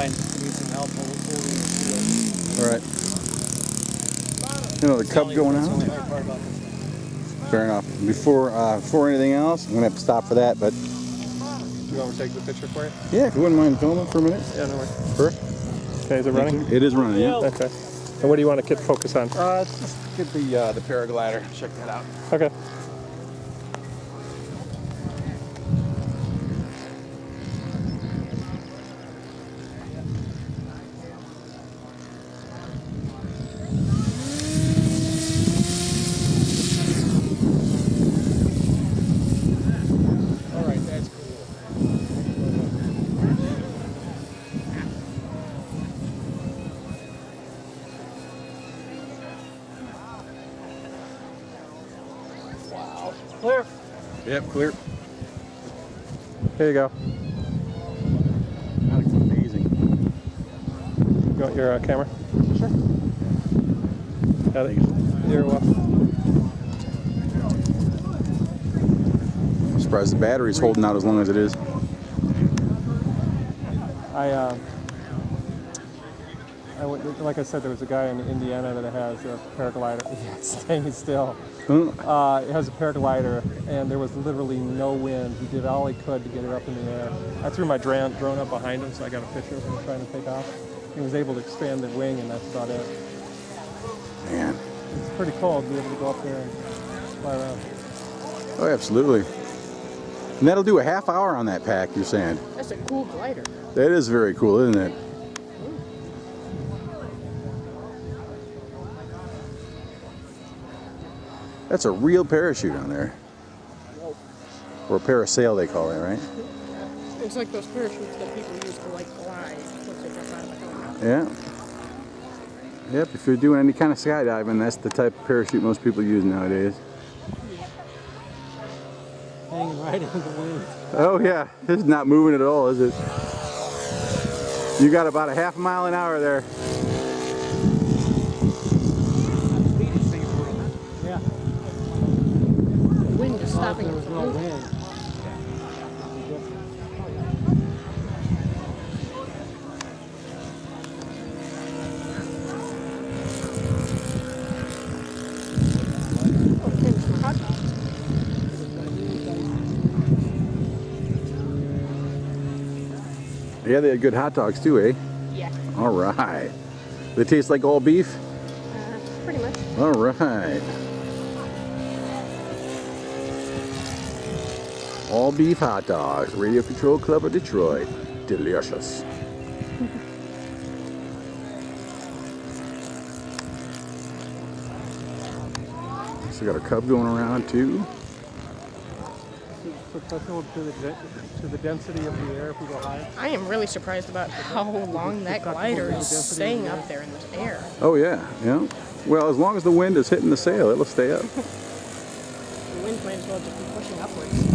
fine. Just need some help holding the field. All right. You know the cub going That's the out? only hard part about this thing. Fair enough. Before anything else, I'm gonna have to stop for that, but You want me to take the picture for you? yeah, if you wouldn't mind filming for a minute. Yeah, no worries. First. Okay, is it running? It is running, yeah. Okay. And what do you want to focus on? Just get the paraglider. Check that out. Okay. All right, that's cool. Wow. Clear. Yep, clear. Here you go. That looks amazing. You want your camera? Sure. Got it. You're welcome. I'm surprised the battery's holding out as long as it is. Like I said, there was a guy in Indiana that has a paraglider. Yeah, it's staying still. It has a paraglider, and there was literally no wind. He did all he could to get it up in the air. I threw my drone up behind him, so I got a picture of him trying to take off. He was able to expand the wing, and that's about it. Man. It's pretty cool to be able to go up there and fly around. Oh, absolutely. And that'll do a half hour on that pack, you're saying? That's a cool glider. That is very cool, isn't it? That's a real parachute on there. Or a parasail, they call it, right? It's like those parachutes that people use to like fly. Once they jump out of the Yeah. helmet. Yep, if you're doing any kind of skydiving, that's the type of parachute most people use nowadays. Hanging right in the wind. Oh yeah, this is not moving at all, is it? You got about a half a mile an hour there. Yeah. The wind is stopping There it was from no moving. wind. Oh, things for hot dogs. Yeah, they had good hot dogs too, eh? Yeah, All right. They taste like all beef? pretty much. All right. All beef hot dogs. Radio Control Club of Detroit. Delicious. So got a cub going around too. Proportional to the density of the air if we go high. I am really surprised about how long that glider is staying up there in the air. Oh yeah, yeah. Well, as long as the wind is hitting the sail, it'll stay up. The wind might as well just be pushing upwards.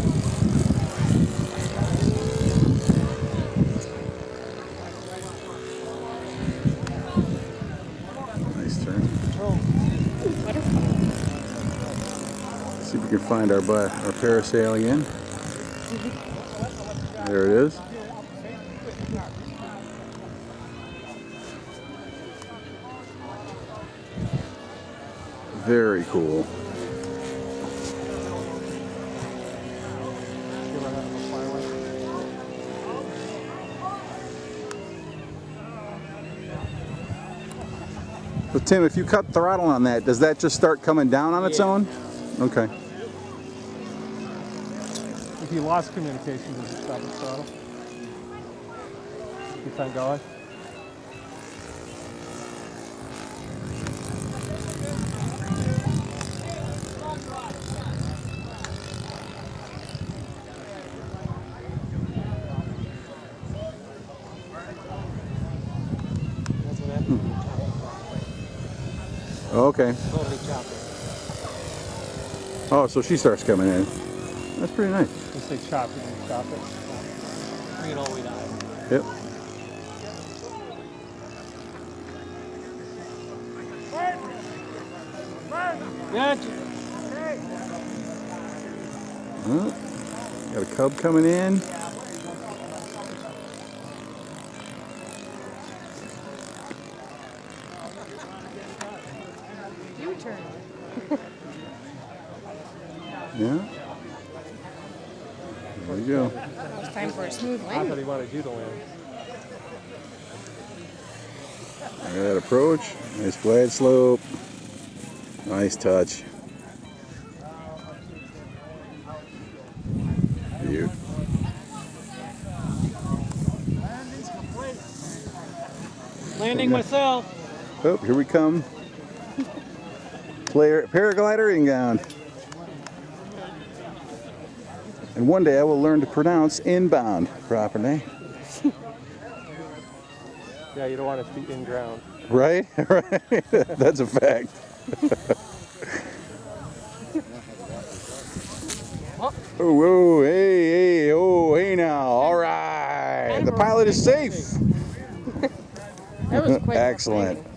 Nice turn. Oh, butterfly. Let's see if we can find our parasail again. There it is. Very cool. So Tim, if you cut throttle on that, does that just start coming down on its own? Okay. If you lost communication, does it stop the throttle? You can't go. That's what happened. Okay. Totally chopped it. Oh, so she starts coming in. That's pretty nice. Just say chop, you can stop it. Bring it all the way down. Yep. Gotcha. Oh, got a cub coming in. There you go. Now it's time for a smooth I landing. thought he wanted you to land. Look at that approach. Nice flat slope. Nice touch. Beaut. Landing's complete. Landing myself. Oh, here we come. Paraglider inbound. And one day I will learn to pronounce inbound properly. Yeah, you don't want his feet in ground. Right? Right. That's a fact. Oh, whoa, hey, oh, hey now. All right. The pilot is safe. That was quite Excellent.